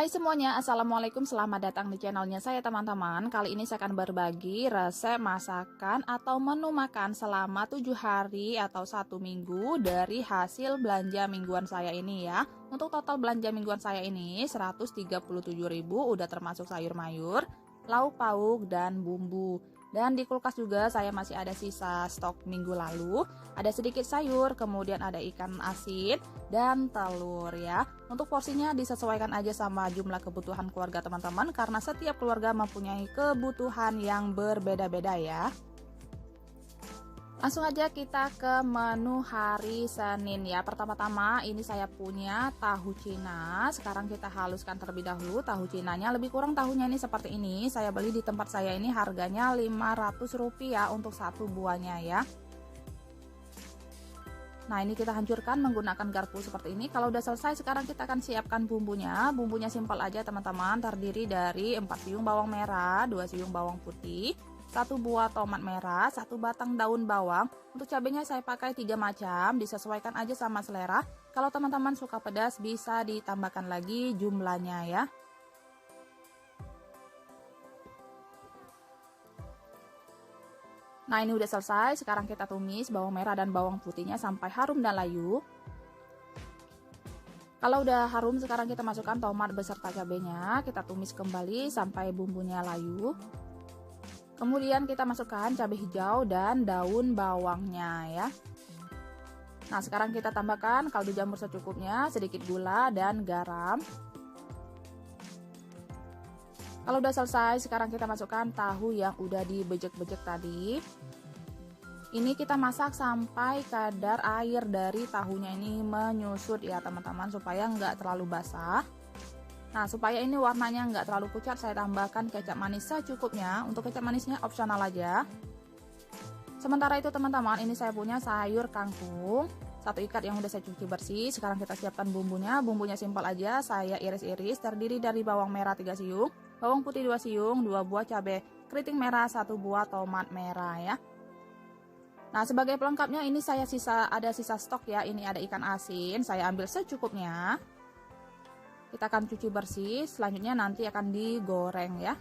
Hai semuanya, Assalamualaikum, selamat datang di channelnya saya teman-teman. Kali ini saya akan berbagi resep masakan atau menu makan selama 7 hari atau 1 minggu dari hasil belanja mingguan saya ini ya. Untuk total belanja mingguan saya ini 137.000, udah termasuk sayur mayur, lauk pauk, dan bumbu. Dan di kulkas juga saya masih ada sisa stok minggu lalu. Ada sedikit sayur, kemudian ada ikan asin dan telur ya. Untuk porsinya disesuaikan aja sama jumlah kebutuhan keluarga teman-teman, karena setiap keluarga mempunyai kebutuhan yang berbeda-beda ya. Langsung aja kita ke menu hari Senin ya. Pertama-tama ini saya punya tahu Cina. Sekarang kita haluskan terlebih dahulu tahu Cinanya. Lebih kurang tahunya ini seperti ini. Saya beli di tempat saya ini harganya Rp500 untuk satu buahnya ya. Nah, ini kita hancurkan menggunakan garpu seperti ini. Kalau udah selesai, sekarang kita akan siapkan bumbunya. Bumbunya simpel aja teman-teman, terdiri dari 4 siung bawang merah, 2 siung bawang putih, 1 buah tomat merah, 1 batang daun bawang. Untuk cabenya saya pakai 3 macam, disesuaikan aja sama selera. Kalau teman-teman suka pedas bisa ditambahkan lagi jumlahnya ya. Nah, ini udah selesai. Sekarang kita tumis bawang merah dan bawang putihnya sampai harum dan layu. Kalau udah harum, sekarang kita masukkan tomat beserta cabenya. Kita tumis kembali sampai bumbunya layu. Kemudian kita masukkan cabai hijau dan daun bawangnya ya. Nah, sekarang kita tambahkan kaldu jamur secukupnya, sedikit gula dan garam. Kalau udah selesai, sekarang kita masukkan tahu yang udah dibejek-bejek tadi. Ini kita masak sampai kadar air dari tahunya ini menyusut ya teman-teman, supaya nggak terlalu basah. Nah, supaya ini warnanya nggak terlalu pucat, saya tambahkan kecap manis secukupnya. Untuk kecap manisnya opsional aja. Sementara itu teman-teman, ini saya punya sayur kangkung 1 ikat yang udah saya cuci bersih. Sekarang kita siapkan bumbunya. Bumbunya simpel aja, saya iris-iris, terdiri dari bawang merah 3 siung, bawang putih 2 siung, 2 buah cabai keriting merah, 1 buah tomat merah ya. Nah, sebagai pelengkapnya ini saya ada sisa stok ya. Ini ada ikan asin, saya ambil secukupnya. Kita akan cuci bersih, selanjutnya nanti akan digoreng ya.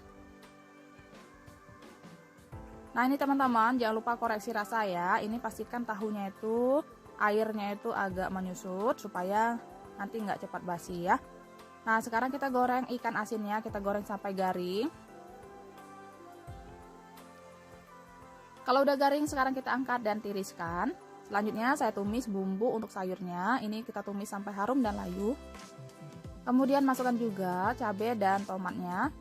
Nah, ini teman-teman jangan lupa koreksi rasa ya. Ini pastikan tahunya itu airnya itu agak menyusut supaya nanti nggak cepat basi ya. Nah, sekarang kita goreng ikan asinnya, kita goreng sampai garing. Kalau udah garing, sekarang kita angkat dan tiriskan. Selanjutnya saya tumis bumbu untuk sayurnya. Ini kita tumis sampai harum dan layu. Kemudian masukkan juga cabai dan tomatnya.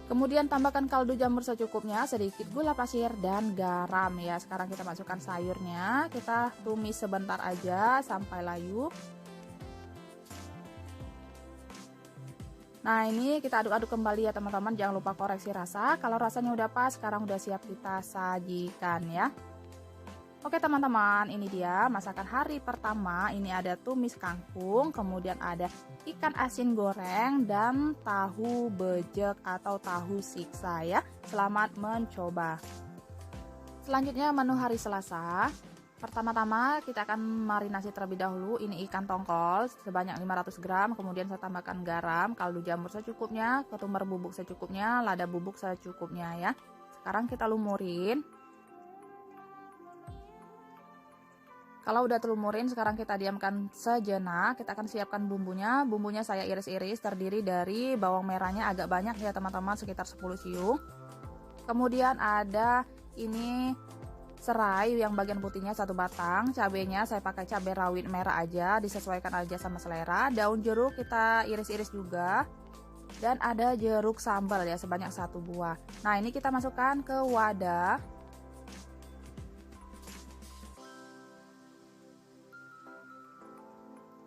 Kemudian tambahkan kaldu jamur secukupnya, sedikit gula pasir dan garam ya. Sekarang kita masukkan sayurnya, kita tumis sebentar aja sampai layu. Nah, ini kita aduk-aduk kembali ya teman-teman, jangan lupa koreksi rasa. Kalau rasanya udah pas, sekarang udah siap kita sajikan ya. Oke teman-teman, ini dia masakan hari pertama. Ini ada tumis kangkung, kemudian ada ikan asin goreng, dan tahu bejek atau tahu siksa ya. Selamat mencoba. Selanjutnya menu hari Selasa. Pertama-tama kita akan marinasi terlebih dahulu. Ini ikan tongkol sebanyak 500 gram, kemudian saya tambahkan garam, kaldu jamur secukupnya, ketumbar bubuk secukupnya, lada bubuk secukupnya ya. Sekarang kita lumurin. Kalau udah terlumurin, sekarang kita diamkan sejenak. Kita akan siapkan bumbunya. Bumbunya saya iris-iris, terdiri dari bawang merahnya agak banyak ya teman-teman, sekitar 10 siung. Kemudian ada ini serai yang bagian putihnya 1 batang. Cabenya saya pakai cabai rawit merah aja, disesuaikan aja sama selera. Daun jeruk kita iris-iris juga. Dan ada jeruk sambal ya, sebanyak 1 buah. Nah, ini kita masukkan ke wadah.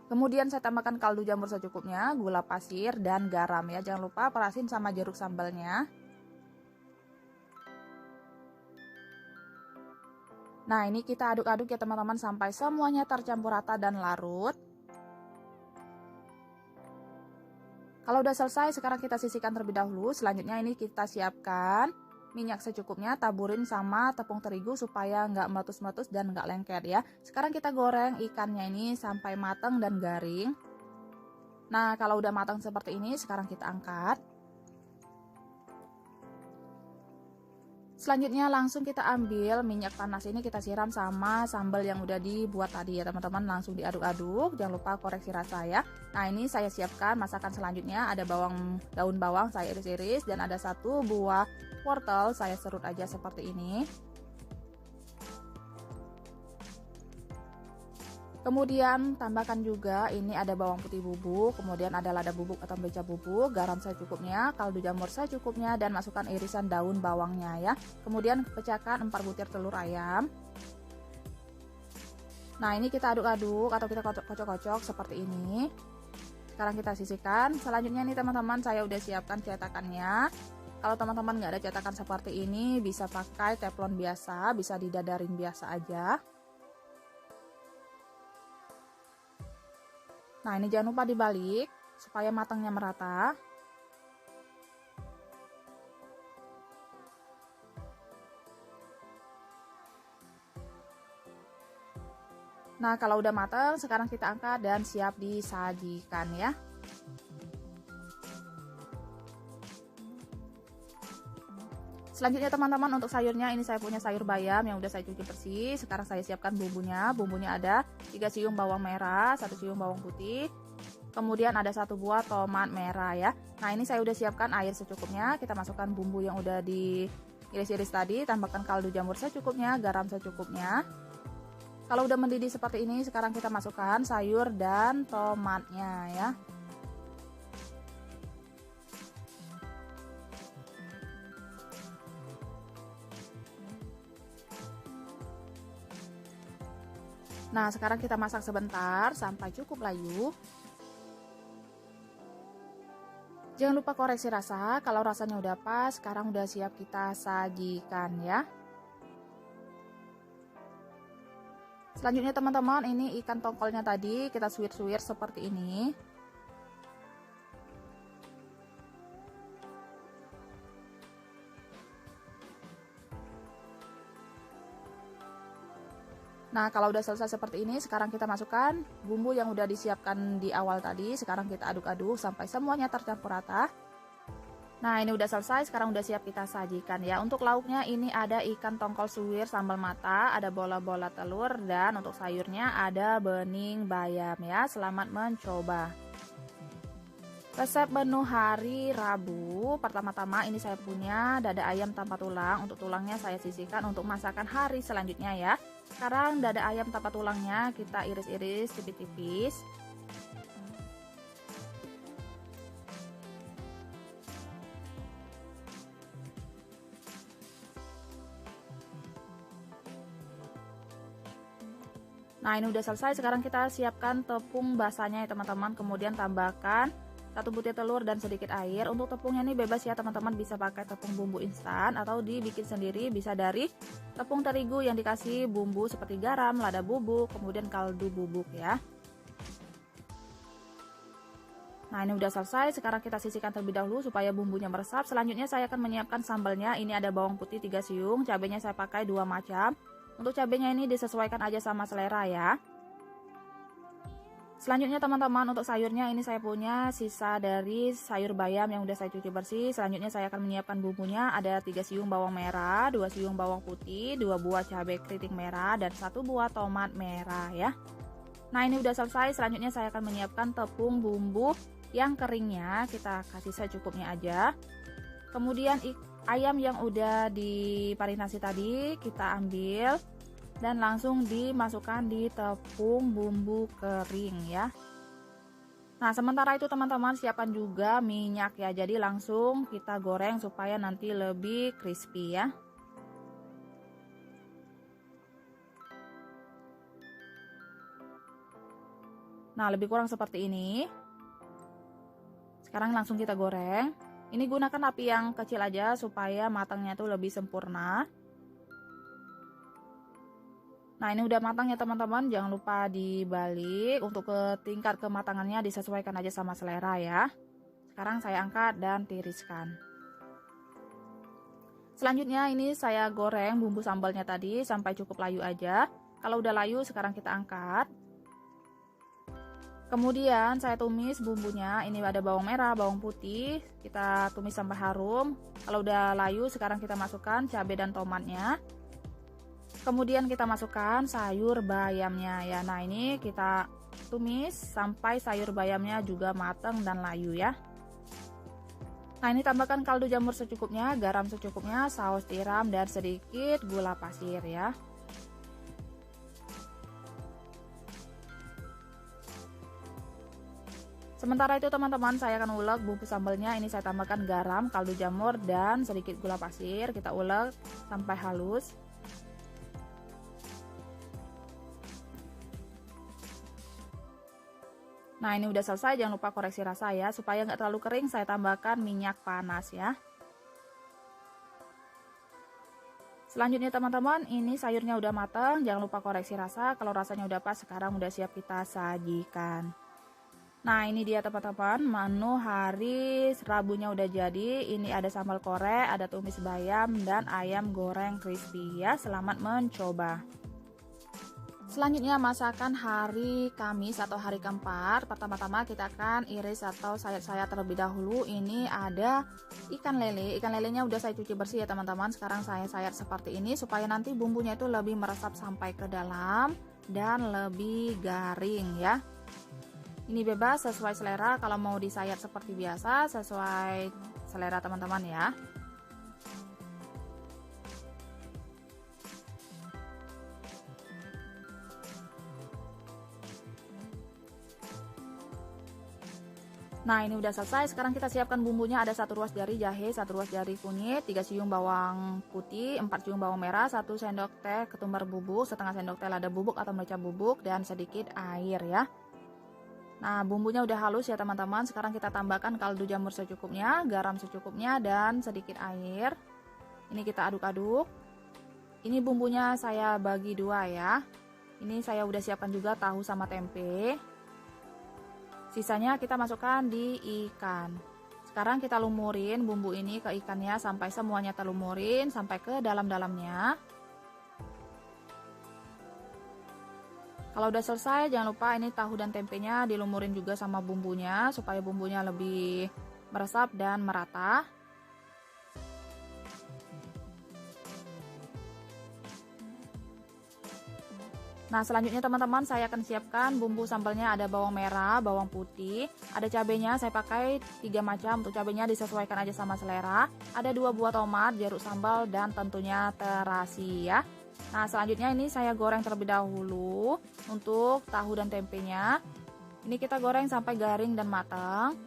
Kemudian saya tambahkan kaldu jamur secukupnya, gula pasir, dan garam ya. Jangan lupa perasin sama jeruk sambalnya. Nah, ini kita aduk-aduk ya teman-teman sampai semuanya tercampur rata dan larut. Kalau udah selesai, sekarang kita sisihkan terlebih dahulu. Selanjutnya ini kita siapkan minyak secukupnya, taburin sama tepung terigu supaya nggak meletus-meletus dan nggak lengket ya. Sekarang kita goreng ikannya ini sampai matang dan garing. Nah, kalau udah matang seperti ini, sekarang kita angkat. Selanjutnya langsung kita ambil minyak panas ini, kita siram sama sambal yang udah dibuat tadi ya teman-teman. Langsung diaduk-aduk, jangan lupa koreksi rasa ya. Nah, ini saya siapkan masakan selanjutnya. Ada daun bawang saya iris-iris, dan ada 1 buah wortel saya serut aja seperti ini. Kemudian tambahkan juga ini ada bawang putih bubuk, kemudian ada lada bubuk atau merica bubuk, garam secukupnya, kaldu jamur secukupnya, dan masukkan irisan daun bawangnya ya. Kemudian pecahkan 4 butir telur ayam. Nah, ini kita aduk-aduk atau kita kocok-kocok seperti ini. Sekarang kita sisihkan. Selanjutnya nih teman-teman, saya udah siapkan cetakannya. Kalau teman-teman nggak ada cetakan seperti ini, bisa pakai teflon biasa, bisa didadarin biasa aja. Nah, ini jangan lupa dibalik supaya matangnya merata. Nah, kalau udah matang, sekarang kita angkat dan siap disajikan ya. Selanjutnya teman-teman, untuk sayurnya ini saya punya sayur bayam yang udah saya cuci bersih. Sekarang saya siapkan bumbunya. Bumbunya ada 3 siung bawang merah, 1 siung bawang putih. Kemudian ada 1 buah tomat merah ya. Nah, ini saya udah siapkan air secukupnya. Kita masukkan bumbu yang udah diiris-iris tadi, tambahkan kaldu jamur secukupnya, garam secukupnya. Kalau udah mendidih seperti ini, sekarang kita masukkan sayur dan tomatnya ya. Nah, sekarang kita masak sebentar sampai cukup layu. Jangan lupa koreksi rasa. Kalau rasanya udah pas, sekarang udah siap kita sajikan ya. Selanjutnya teman-teman, ini ikan tongkolnya tadi kita suwir-suwir seperti ini. Nah, kalau udah selesai seperti ini, sekarang kita masukkan bumbu yang udah disiapkan di awal tadi. Sekarang kita aduk-aduk sampai semuanya tercampur rata. Nah, ini udah selesai, sekarang udah siap kita sajikan ya. Untuk lauknya ini ada ikan tongkol suwir sambal mata, ada bola-bola telur, dan untuk sayurnya ada bening bayam ya. Selamat mencoba. Resep menu hari Rabu. Pertama-tama ini saya punya dada ayam tanpa tulang. Untuk tulangnya saya sisihkan untuk masakan hari selanjutnya ya. Sekarang dada ayam tanpa tulangnya kita iris-iris tipis-tipis. Nah, ini udah selesai. Sekarang kita siapkan tepung basahnya ya teman-teman. Kemudian tambahkan 1 butir telur dan sedikit air. Untuk tepungnya ini bebas ya teman-teman, bisa pakai tepung bumbu instan atau dibikin sendiri, bisa dari tepung terigu yang dikasih bumbu seperti garam, lada bubuk, kemudian kaldu bubuk ya. Nah, ini udah selesai. Sekarang kita sisihkan terlebih dahulu supaya bumbunya meresap. Selanjutnya saya akan menyiapkan sambalnya. Ini ada bawang putih 3 siung, cabenya saya pakai 2 macam. Untuk cabenya ini disesuaikan aja sama selera ya. Selanjutnya teman-teman, untuk sayurnya ini saya punya sisa dari sayur bayam yang udah saya cuci bersih. Selanjutnya saya akan menyiapkan bumbunya. Ada 3 siung bawang merah, 2 siung bawang putih, 2 buah cabai keriting merah, dan 1 buah tomat merah ya. Nah, ini udah selesai. Selanjutnya saya akan menyiapkan tepung bumbu yang keringnya. Kita kasih secukupnya aja. Kemudian ayam yang udah dimarinasi tadi kita ambil dan langsung dimasukkan di tepung bumbu kering ya. Nah, sementara itu teman-teman siapkan juga minyak ya. Jadi langsung kita goreng supaya nanti lebih crispy ya. Nah, lebih kurang seperti ini. Sekarang langsung kita goreng. Ini gunakan api yang kecil aja supaya matangnya tuh lebih sempurna. Nah, ini udah matang ya teman-teman, jangan lupa dibalik. Untuk ke tingkat kematangannya disesuaikan aja sama selera ya. Sekarang saya angkat dan tiriskan. Selanjutnya ini saya goreng bumbu sambalnya tadi sampai cukup layu aja. Kalau udah layu sekarang kita angkat. Kemudian saya tumis bumbunya. Ini ada bawang merah, bawang putih. Kita tumis sampai harum. Kalau udah layu sekarang kita masukkan cabai dan tomatnya. Kemudian kita masukkan sayur bayamnya ya. Nah, ini kita tumis sampai sayur bayamnya juga matang dan layu ya. Nah, ini tambahkan kaldu jamur secukupnya, garam secukupnya, saus tiram dan sedikit gula pasir ya. Sementara itu teman-teman, saya akan ulek bumbu sambalnya. Ini saya tambahkan garam, kaldu jamur dan sedikit gula pasir. Kita ulek sampai halus. Nah, ini udah selesai, jangan lupa koreksi rasa ya. Supaya nggak terlalu kering, saya tambahkan minyak panas ya. Selanjutnya teman-teman, ini sayurnya udah matang, jangan lupa koreksi rasa. Kalau rasanya udah pas, sekarang udah siap kita sajikan. Nah, ini dia teman-teman, menu hari Rabunya udah jadi. Ini ada sambal kore, ada tumis bayam, dan ayam goreng crispy ya. Selamat mencoba. Selanjutnya masakan hari Kamis atau hari keempat. Pertama-tama kita akan iris atau sayat-sayat terlebih dahulu. Ini ada ikan lele. Ikan lelenya udah saya cuci bersih ya teman-teman. Sekarang saya sayat seperti ini supaya nanti bumbunya itu lebih meresap sampai ke dalam dan lebih garing ya. Ini bebas sesuai selera. Kalau mau disayat seperti biasa sesuai selera teman-teman ya. Nah, ini udah selesai. Sekarang kita siapkan bumbunya. Ada 1 ruas jari jahe, 1 ruas jari kunyit, 3 siung bawang putih, 4 siung bawang merah, 1 sendok teh ketumbar bubuk, setengah sendok teh lada bubuk atau merica bubuk, dan sedikit air ya. Nah, bumbunya udah halus ya teman-teman. Sekarang kita tambahkan kaldu jamur secukupnya, garam secukupnya, dan sedikit air. Ini kita aduk-aduk. Ini bumbunya saya bagi 2 ya. Ini saya udah siapkan juga tahu sama tempe. Sisanya kita masukkan di ikan. Sekarang kita lumurin bumbu ini ke ikannya sampai semuanya terlumurin sampai ke dalam-dalamnya. Kalau udah selesai, jangan lupa ini tahu dan tempenya dilumurin juga sama bumbunya supaya bumbunya lebih meresap dan merata. Nah, selanjutnya teman-teman, saya akan siapkan bumbu sambalnya. Ada bawang merah, bawang putih, ada cabenya, saya pakai 3 macam. Untuk cabenya disesuaikan aja sama selera. Ada 2 buah tomat, jeruk sambal, dan tentunya terasi ya. Nah, selanjutnya ini saya goreng terlebih dahulu untuk tahu dan tempenya. Ini kita goreng sampai garing dan matang.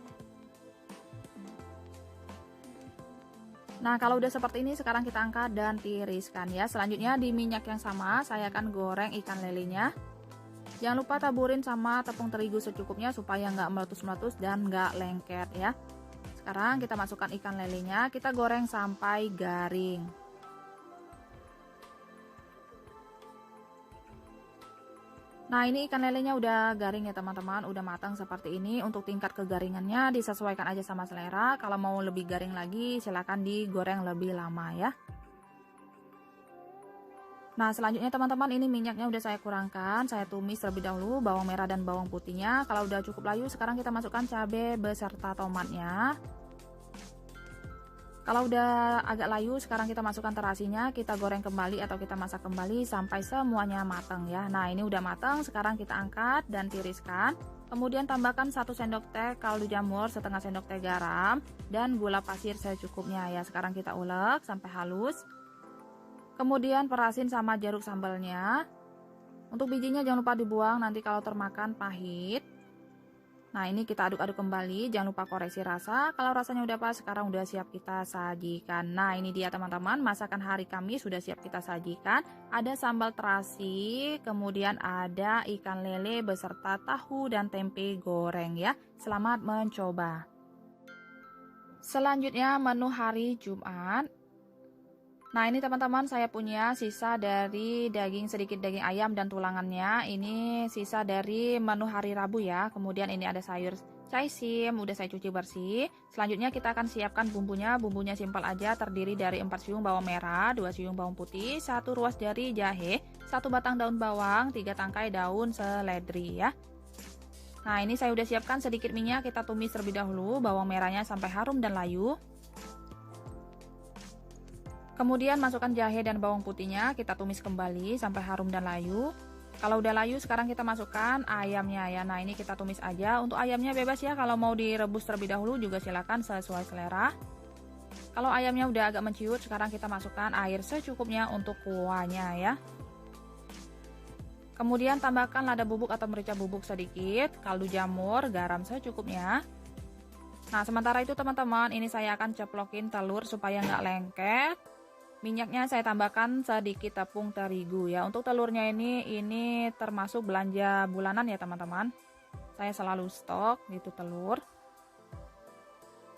Nah, kalau udah seperti ini sekarang kita angkat dan tiriskan ya. Selanjutnya di minyak yang sama saya akan goreng ikan lelenya. Jangan lupa taburin sama tepung terigu secukupnya supaya nggak meletus-meletus dan nggak lengket ya. Sekarang kita masukkan ikan lelenya, kita goreng sampai garing. Nah, ini ikan lelenya udah garing ya teman-teman, udah matang seperti ini. Untuk tingkat kegaringannya disesuaikan aja sama selera. Kalau mau lebih garing lagi silahkan digoreng lebih lama ya. Nah, selanjutnya teman-teman, ini minyaknya udah saya kurangkan. Saya tumis terlebih dahulu bawang merah dan bawang putihnya. Kalau udah cukup layu sekarang kita masukkan cabai beserta tomatnya. Kalau udah agak layu, sekarang kita masukkan terasinya, kita goreng kembali atau kita masak kembali sampai semuanya matang ya. Nah, ini udah matang, sekarang kita angkat dan tiriskan. Kemudian tambahkan 1 sendok teh kaldu jamur, setengah sendok teh garam, dan gula pasir secukupnya ya. Sekarang kita ulek sampai halus. Kemudian perasin sama jeruk sambalnya. Untuk bijinya jangan lupa dibuang, nanti kalau termakan pahit. Nah, ini kita aduk-aduk kembali, jangan lupa koreksi rasa. Kalau rasanya udah pas, sekarang udah siap kita sajikan. Nah, ini dia teman-teman, masakan hari Kamis sudah siap kita sajikan. Ada sambal terasi, kemudian ada ikan lele beserta tahu dan tempe goreng ya. Selamat mencoba. Selanjutnya menu hari Jumat. Nah, ini teman-teman saya punya sisa dari sedikit daging ayam dan tulangannya. Ini sisa dari menu hari Rabu ya. Kemudian ini ada sayur Caisim udah saya cuci bersih. Selanjutnya kita akan siapkan bumbunya. Bumbunya simpel aja, terdiri dari 4 siung bawang merah, 2 siung bawang putih, 1 ruas jari jahe, 1 batang daun bawang, 3 tangkai daun seledri ya. Nah, ini saya udah siapkan sedikit minyak, kita tumis terlebih dahulu bawang merahnya sampai harum dan layu. Kemudian masukkan jahe dan bawang putihnya, kita tumis kembali sampai harum dan layu. Kalau udah layu, sekarang kita masukkan ayamnya ya. Nah, ini kita tumis aja. Untuk ayamnya bebas ya, kalau mau direbus terlebih dahulu juga silakan sesuai selera. Kalau ayamnya udah agak menciut, sekarang kita masukkan air secukupnya untuk kuahnya ya. Kemudian tambahkan lada bubuk atau merica bubuk sedikit, kaldu jamur, garam secukupnya. Nah, sementara itu teman-teman, ini saya akan ceplokin telur supaya nggak lengket. Minyaknya saya tambahkan sedikit tepung terigu ya. Untuk telurnya ini termasuk belanja bulanan ya teman-teman. Saya selalu stok gitu telur.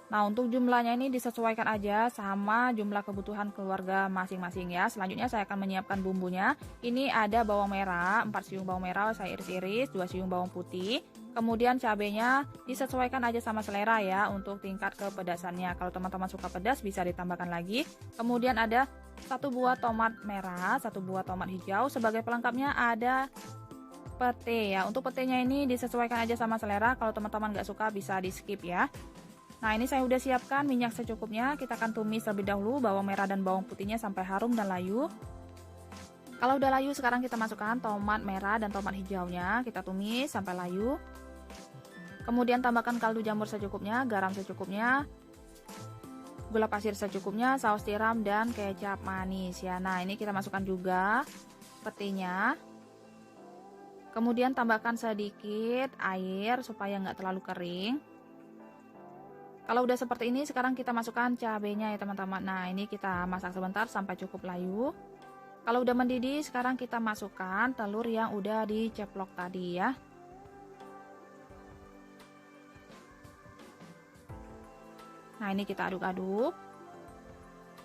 Nah, untuk jumlahnya ini disesuaikan aja sama jumlah kebutuhan keluarga masing-masing ya. Selanjutnya saya akan menyiapkan bumbunya. Ini ada bawang merah, 4 siung bawang merah saya iris-iris, 2 siung bawang putih. Kemudian cabenya disesuaikan aja sama selera ya untuk tingkat kepedasannya. Kalau teman-teman suka pedas bisa ditambahkan lagi. Kemudian ada 1 buah tomat merah, 1 buah tomat hijau. Sebagai pelengkapnya ada pete ya. Untuk petenya ini disesuaikan aja sama selera. Kalau teman-teman nggak suka bisa di skip ya. Nah, ini saya udah siapkan minyak secukupnya. Kita akan tumis terlebih dahulu bawang merah dan bawang putihnya sampai harum dan layu. Kalau udah layu, sekarang kita masukkan tomat merah dan tomat hijaunya. Kita tumis sampai layu. Kemudian tambahkan kaldu jamur secukupnya, garam secukupnya, gula pasir secukupnya, saus tiram, dan kecap manis ya. Nah, ini kita masukkan juga petenya. Kemudian tambahkan sedikit air supaya nggak terlalu kering. Kalau udah seperti ini, sekarang kita masukkan cabenya ya teman-teman. Nah, ini kita masak sebentar sampai cukup layu. Kalau udah mendidih, sekarang kita masukkan telur yang udah diceplok tadi ya. Nah, ini kita aduk-aduk.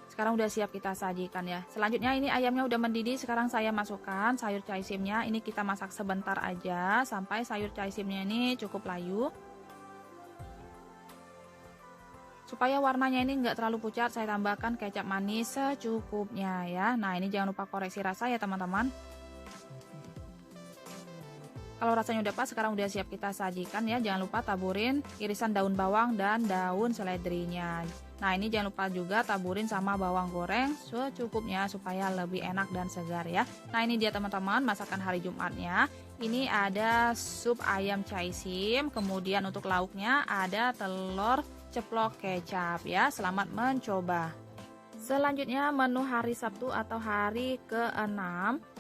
Sekarang udah siap kita sajikan ya. Selanjutnya ini ayamnya udah mendidih. Sekarang saya masukkan sayur caisimnya. Ini kita masak sebentar aja sampai sayur caisimnya ini cukup layu. Supaya warnanya ini nggak terlalu pucat, saya tambahkan kecap manis secukupnya ya. Nah, ini jangan lupa koreksi rasa ya teman-teman. Kalau rasanya udah pas, sekarang udah siap kita sajikan ya. Jangan lupa taburin irisan daun bawang dan daun seledrinya. Nah, ini jangan lupa juga taburin sama bawang goreng secukupnya supaya lebih enak dan segar ya. Nah, ini dia teman-teman masakan hari Jumatnya. Ini ada sup ayam caisim, kemudian untuk lauknya ada telur ceplok kecap ya. Selamat mencoba. Selanjutnya menu hari Sabtu atau hari ke-6.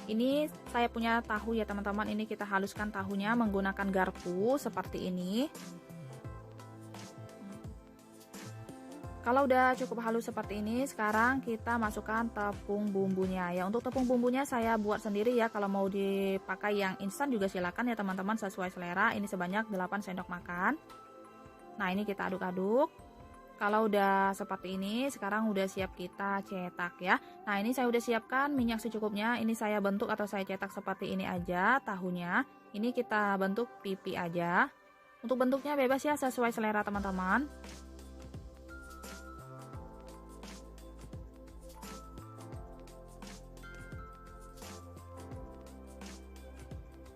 Ini saya punya tahu ya teman-teman. Ini kita haluskan tahunya menggunakan garpu seperti ini. Kalau udah cukup halus seperti ini, sekarang kita masukkan tepung bumbunya ya. Untuk tepung bumbunya saya buat sendiri ya. Kalau mau dipakai yang instan juga silakan ya teman-teman, sesuai selera. Ini sebanyak 8 sendok makan. Nah, ini kita aduk-aduk. Kalau udah seperti ini, sekarang udah siap kita cetak ya. Nah, ini saya udah siapkan minyak secukupnya. Ini saya bentuk atau saya cetak seperti ini aja tahunya. Ini kita bentuk pipi aja. Untuk bentuknya bebas ya, sesuai selera teman-teman.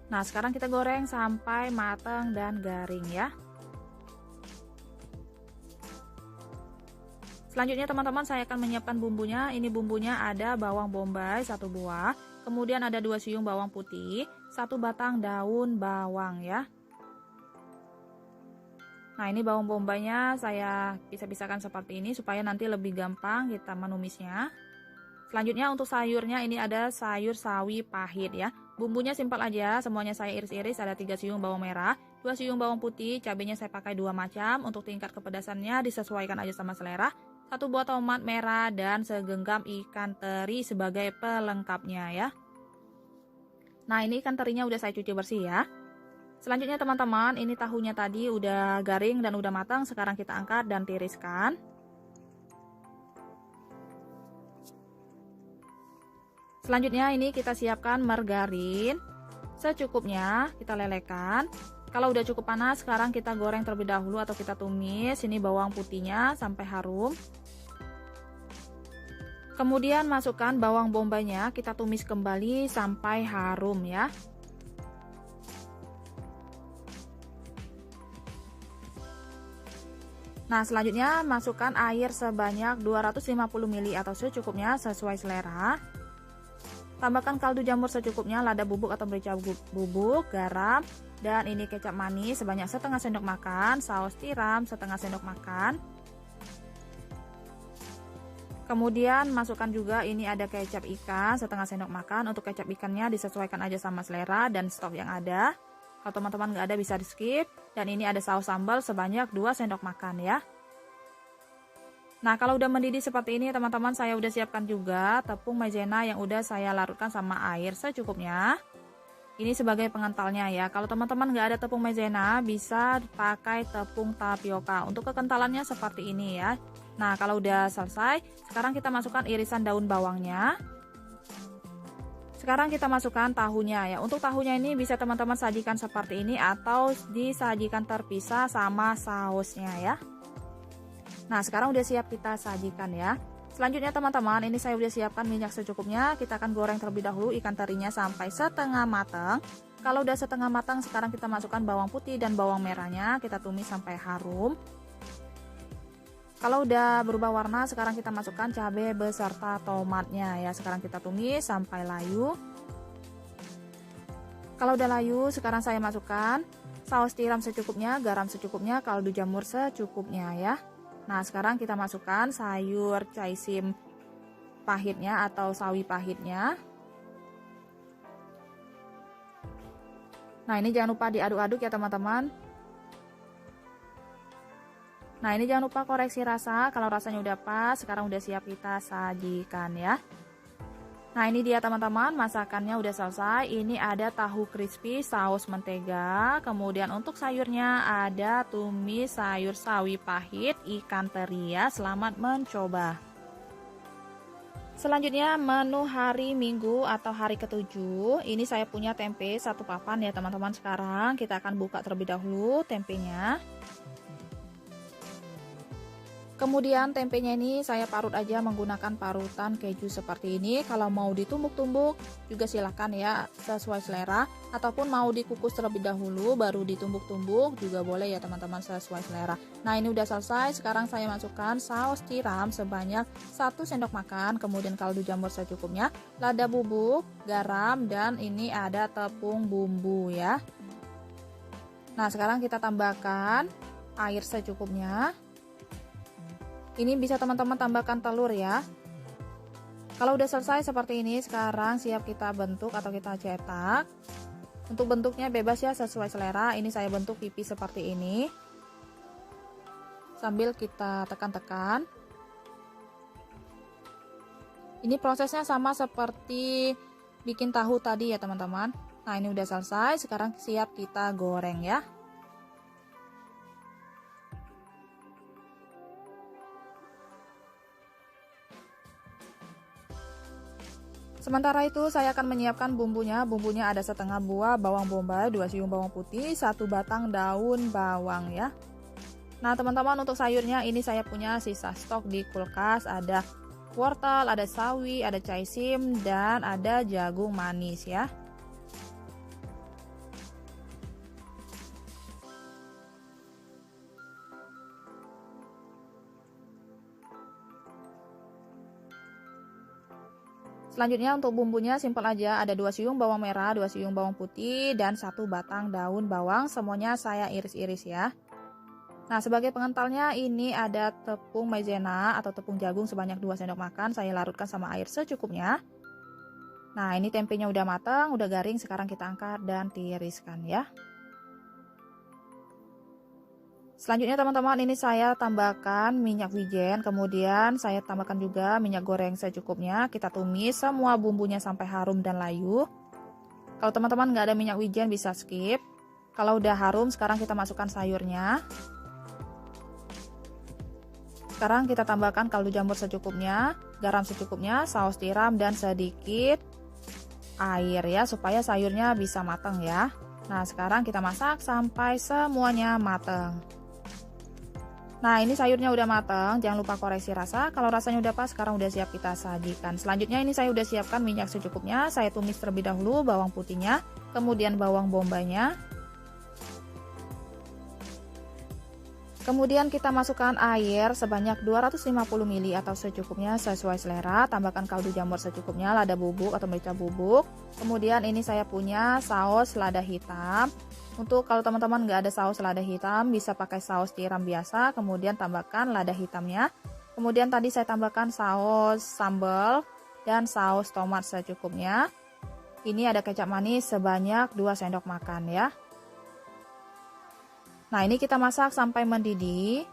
Nah, sekarang kita goreng sampai matang dan garing ya. Selanjutnya teman-teman saya akan menyiapkan bumbunya. Ini bumbunya ada bawang bombay 1 buah, kemudian ada 2 siung bawang putih, 1 batang daun bawang ya. Nah, ini bawang bombaynya saya pisah-pisahkan seperti ini supaya nanti lebih gampang kita menumisnya. Selanjutnya untuk sayurnya ini ada sayur sawi pahit ya. Bumbunya simpel aja, semuanya saya iris-iris. Ada 3 siung bawang merah, 2 siung bawang putih, cabenya saya pakai 2 macam. Untuk tingkat kepedasannya disesuaikan aja sama selera. 1 buah tomat merah dan segenggam ikan teri sebagai pelengkapnya ya. Nah, ini ikan terinya udah saya cuci bersih ya. Selanjutnya teman-teman, ini tahunya tadi udah garing dan udah matang. Sekarang kita angkat dan tiriskan. Selanjutnya ini kita siapkan margarin secukupnya, kita lelehkan. Kalau udah cukup panas, sekarang kita goreng terlebih dahulu atau kita tumis. Ini bawang putihnya sampai harum. Kemudian masukkan bawang bombaynya, kita tumis kembali sampai harum ya. Nah, selanjutnya masukkan air sebanyak 250 ml atau secukupnya sesuai selera. Tambahkan kaldu jamur secukupnya, lada bubuk atau merica bubuk, garam, dan ini kecap manis sebanyak setengah sendok makan, saus tiram setengah sendok makan. Kemudian masukkan juga ini ada kecap ikan setengah sendok makan. Untuk kecap ikannya disesuaikan aja sama selera dan stok yang ada. Kalau teman-teman nggak ada bisa di skip. Dan ini ada saus sambal sebanyak 2 sendok makan ya. Nah, kalau udah mendidih seperti ini teman-teman, saya udah siapkan juga tepung maizena yang udah saya larutkan sama air secukupnya. Ini sebagai pengentalnya ya. Kalau teman-teman nggak ada tepung maizena, bisa pakai tepung tapioka. Untuk kekentalannya seperti ini ya. Nah, kalau udah selesai, sekarang kita masukkan irisan daun bawangnya. Sekarang kita masukkan tahunya ya. Untuk tahunya ini bisa teman-teman sajikan seperti ini atau disajikan terpisah sama sausnya ya. Nah, sekarang udah siap kita sajikan ya. Selanjutnya teman-teman, ini saya udah siapkan minyak secukupnya. Kita akan goreng terlebih dahulu ikan terinya sampai setengah matang. Kalau udah setengah matang, sekarang kita masukkan bawang putih dan bawang merahnya. Kita tumis sampai harum. Kalau udah berubah warna, sekarang kita masukkan cabai beserta tomatnya ya. Sekarang kita tumis sampai layu. Kalau udah layu, sekarang saya masukkan saus tiram secukupnya, garam secukupnya, kaldu jamur secukupnya ya. Nah, sekarang kita masukkan sayur caisim pahitnya atau sawi pahitnya. Nah, ini jangan lupa diaduk-aduk ya teman-teman. Nah, ini jangan lupa koreksi rasa. Kalau rasanya udah pas, sekarang udah siap kita sajikan ya. Nah, ini dia teman-teman, masakannya udah selesai. Ini ada tahu crispy saus mentega. Kemudian untuk sayurnya ada tumis sayur sawi pahit, ikan teri ya. Selamat mencoba. Selanjutnya menu hari Minggu atau hari ke-7. Ini saya punya tempe 1 papan ya teman-teman. Sekarang kita akan buka terlebih dahulu tempenya. Kemudian tempenya ini saya parut aja menggunakan parutan keju seperti ini. Kalau mau ditumbuk-tumbuk juga silahkan ya, sesuai selera. Ataupun mau dikukus terlebih dahulu baru ditumbuk-tumbuk juga boleh ya teman-teman, sesuai selera. Nah, ini udah selesai. Sekarang saya masukkan saus tiram sebanyak 1 sendok makan. Kemudian kaldu jamur secukupnya, lada bubuk, garam, dan ini ada tepung bumbu ya. Nah, sekarang kita tambahkan air secukupnya. Ini bisa teman-teman tambahkan telur ya. Kalau udah selesai seperti ini, sekarang siap kita bentuk atau kita cetak. Untuk bentuknya bebas ya, sesuai selera. Ini saya bentuk pipi seperti ini. Sambil kita tekan-tekan. Ini prosesnya sama seperti bikin tahu tadi ya teman-teman. Nah, ini udah selesai. Sekarang siap kita goreng ya. Sementara itu saya akan menyiapkan bumbunya. Bumbunya ada setengah buah bawang bombay, 2 siung bawang putih, 1 batang daun bawang ya. Nah teman-teman, untuk sayurnya ini saya punya sisa stok di kulkas. Ada wortel, ada sawi, ada caisim, dan ada jagung manis ya. Selanjutnya untuk bumbunya simpel aja, ada 2 siung bawang merah, 2 siung bawang putih, dan 1 batang daun bawang. Semuanya saya iris-iris ya. Nah, sebagai pengentalnya ini ada tepung maizena atau tepung jagung sebanyak 2 sendok makan. Saya larutkan sama air secukupnya. Nah, ini tempenya udah matang, udah garing. Sekarang kita angkat dan tiriskan ya. Selanjutnya teman-teman, ini saya tambahkan minyak wijen, kemudian saya tambahkan juga minyak goreng secukupnya. Kita tumis semua bumbunya sampai harum dan layu. Kalau teman-teman nggak ada minyak wijen bisa skip. Kalau udah harum, sekarang kita masukkan sayurnya. Sekarang kita tambahkan kaldu jamur secukupnya, garam secukupnya, saus tiram, dan sedikit air ya, supaya sayurnya bisa matang ya. Nah, sekarang kita masak sampai semuanya mateng. Nah, ini sayurnya udah mateng, jangan lupa koreksi rasa. Kalau rasanya udah pas, sekarang udah siap kita sajikan. Selanjutnya ini saya udah siapkan minyak secukupnya. Saya tumis terlebih dahulu bawang putihnya, kemudian bawang bombaynya. Kemudian kita masukkan air sebanyak 250 ml atau secukupnya sesuai selera. Tambahkan kaldu jamur secukupnya, lada bubuk atau merica bubuk. Kemudian ini saya punya saus lada hitam. Untuk kalau teman-teman nggak ada saus lada hitam, bisa pakai saus tiram biasa. Kemudian tambahkan lada hitamnya. Kemudian tadi saya tambahkan saus sambal dan saus tomat secukupnya. Ini ada kecap manis sebanyak 2 sendok makan ya. Nah, ini kita masak sampai mendidih.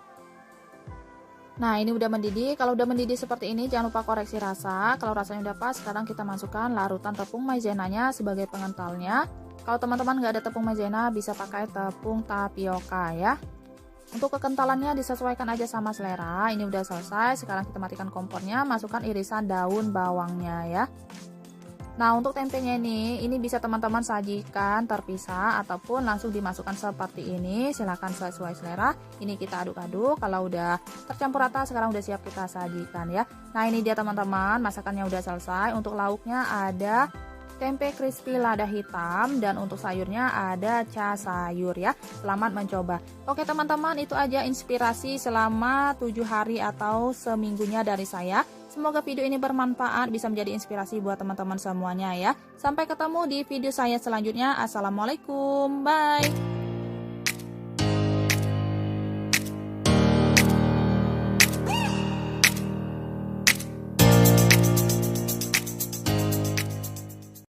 Nah, ini udah mendidih. Kalau udah mendidih seperti ini, jangan lupa koreksi rasa. Kalau rasanya udah pas, sekarang kita masukkan larutan tepung maizenanya sebagai pengentalnya. Kalau teman-teman nggak ada tepung maizena, bisa pakai tepung tapioka ya. Untuk kekentalannya disesuaikan aja sama selera. Ini udah selesai. Sekarang kita matikan kompornya, masukkan irisan daun bawangnya ya. Nah, untuk tempenya ini bisa teman-teman sajikan terpisah ataupun langsung dimasukkan seperti ini. Silahkan sesuai selera. Ini kita aduk-aduk. Kalau udah tercampur rata, sekarang udah siap kita sajikan ya. Nah, ini dia teman-teman, masakannya udah selesai. Untuk lauknya ada tempe crispy lada hitam dan untuk sayurnya ada ca sayur ya. Selamat mencoba. Oke teman-teman, itu aja inspirasi selama 7 hari atau seminggunya dari saya. Semoga video ini bermanfaat, bisa menjadi inspirasi buat teman-teman semuanya ya. Sampai ketemu di video saya selanjutnya. Assalamualaikum, bye.